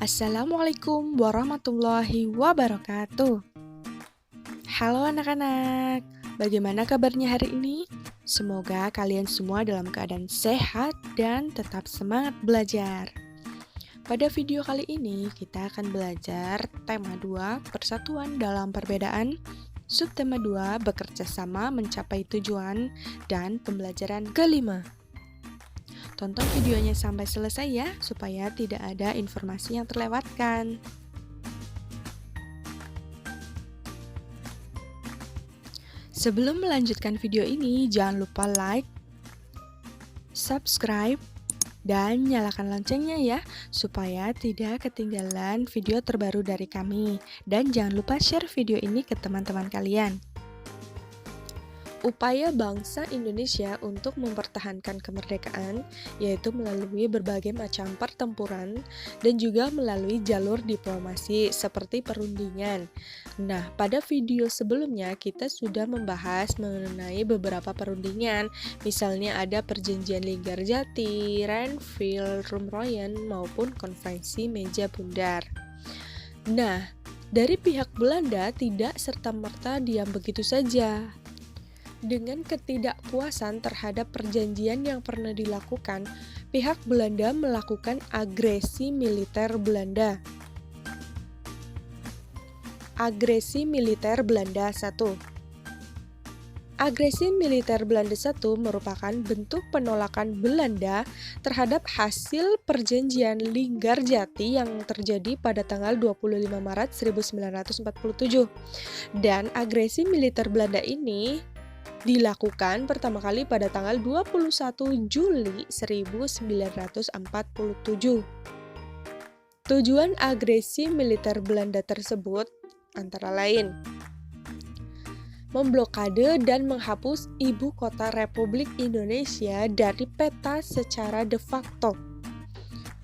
Assalamualaikum warahmatullahi wabarakatuh. Halo anak-anak, bagaimana kabarnya hari ini? Semoga kalian semua dalam keadaan sehat dan tetap semangat belajar. Pada video kali ini kita akan belajar tema 2, persatuan dalam perbedaan, subtema 2, bekerja sama mencapai tujuan, dan pembelajaran kelima. Tonton videonya sampai selesai ya, supaya tidak ada informasi yang terlewatkan. Sebelum melanjutkan video ini, jangan lupa like, subscribe, dan nyalakan loncengnya ya, supaya tidak ketinggalan video terbaru dari kami. Dan jangan lupa share video ini ke teman-teman kalian. Upaya bangsa Indonesia untuk mempertahankan kemerdekaan, yaitu melalui berbagai macam pertempuran dan juga melalui jalur diplomasi seperti perundingan. Nah, pada video sebelumnya kita sudah membahas mengenai beberapa perundingan, misalnya ada Perjanjian Linggarjati, Renville, Rumroyen, maupun Konferensi Meja Bundar. Nah, dari pihak Belanda tidak serta-merta diam begitu saja. Dengan ketidakpuasan terhadap perjanjian yang pernah dilakukan, pihak Belanda melakukan agresi militer Belanda. Agresi militer Belanda 1. Agresi militer Belanda 1 merupakan bentuk penolakan Belanda terhadap hasil perjanjian Linggarjati yang terjadi pada tanggal 25 Maret 1947. Dan agresi militer Belanda ini dilakukan pertama kali pada tanggal 21 Juli 1947. Tujuan agresi militer Belanda tersebut antara lain memblokade dan menghapus ibu kota Republik Indonesia dari peta secara de facto.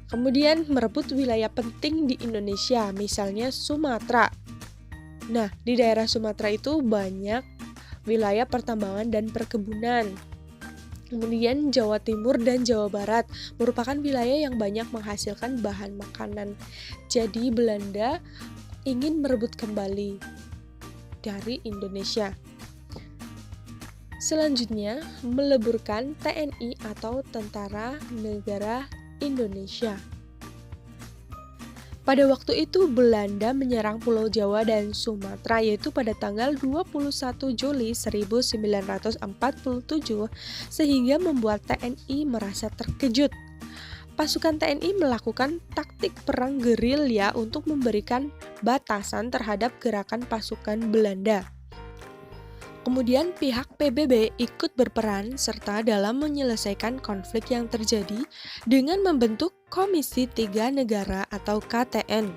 Kemudian merebut wilayah penting di Indonesia, misalnya Sumatera. Nah, di daerah Sumatera itu banyak wilayah pertambangan dan perkebunan. Kemudian Jawa Timur dan Jawa Barat merupakan wilayah yang banyak menghasilkan bahan makanan. Jadi Belanda ingin merebut kembali dari Indonesia. Selanjutnya, meleburkan TNI atau Tentara Negara Indonesia. Pada waktu itu Belanda menyerang Pulau Jawa dan Sumatera yaitu pada tanggal 21 Juli 1947 sehingga membuat TNI merasa terkejut. Pasukan TNI melakukan taktik perang gerilya untuk memberikan batasan terhadap gerakan pasukan Belanda. Kemudian pihak PBB ikut berperan serta dalam menyelesaikan konflik yang terjadi dengan membentuk Komisi Tiga Negara atau KTN.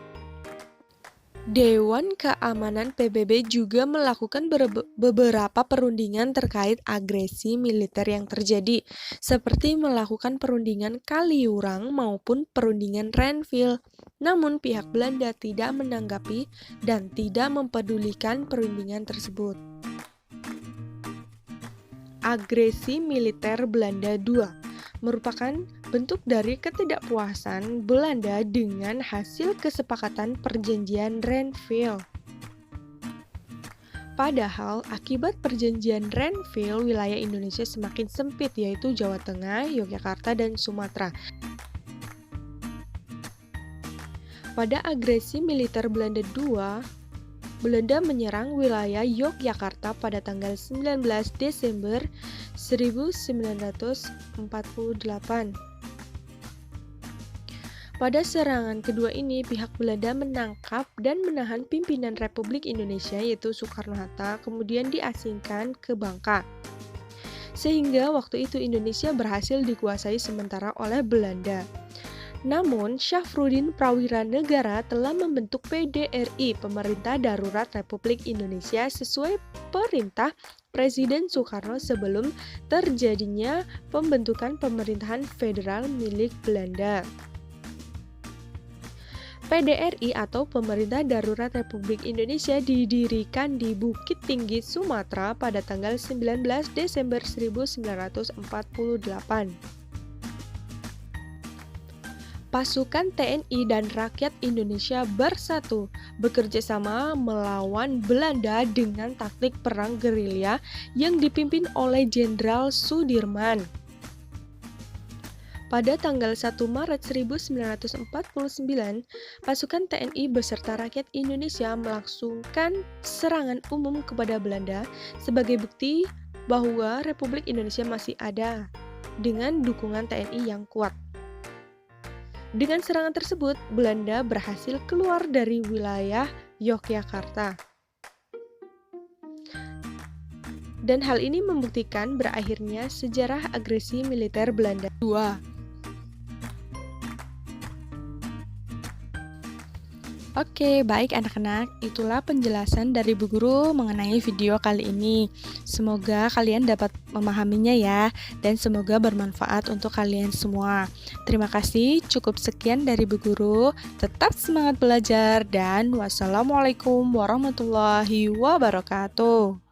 Dewan Keamanan PBB juga melakukan beberapa perundingan terkait agresi militer yang terjadi, seperti melakukan perundingan Kaliurang maupun perundingan Renville. Namun pihak Belanda tidak menanggapi dan tidak mempedulikan perundingan tersebut. Agresi militer Belanda II merupakan bentuk dari ketidakpuasan Belanda dengan hasil kesepakatan perjanjian Renville. Padahal akibat perjanjian Renville, wilayah Indonesia semakin sempit yaitu Jawa Tengah, Yogyakarta, dan Sumatera. Pada agresi militer Belanda II, Belanda menyerang wilayah Yogyakarta pada tanggal 19 Desember 1948. Pada serangan kedua ini, pihak Belanda menangkap dan menahan pimpinan Republik Indonesia yaitu Soekarno-Hatta, kemudian diasingkan ke Bangka. Sehingga waktu itu Indonesia berhasil dikuasai sementara oleh Belanda. Namun, Syafruddin Prawira Negara telah membentuk PDRI, Pemerintah Darurat Republik Indonesia, sesuai perintah Presiden Soekarno sebelum terjadinya pembentukan pemerintahan federal milik Belanda. PDRI atau Pemerintah Darurat Republik Indonesia didirikan di Bukit Tinggi, Sumatera pada tanggal 19 Desember 1948. Pasukan TNI dan rakyat Indonesia bersatu, bekerja sama melawan Belanda dengan taktik perang gerilya yang dipimpin oleh Jenderal Sudirman. Pada tanggal 1 Maret 1949, pasukan TNI beserta rakyat Indonesia melangsungkan serangan umum kepada Belanda sebagai bukti bahwa Republik Indonesia masih ada dengan dukungan TNI yang kuat. Dengan serangan tersebut, Belanda berhasil keluar dari wilayah Yogyakarta. Dan hal ini membuktikan berakhirnya sejarah agresi militer Belanda. 2. Oke, baik anak-anak, itulah penjelasan dari Bu Guru mengenai video kali ini. Semoga kalian dapat memahaminya ya, dan semoga bermanfaat untuk kalian semua. Terima kasih, cukup sekian dari Bu Guru. Tetap semangat belajar dan wassalamualaikum warahmatullahi wabarakatuh.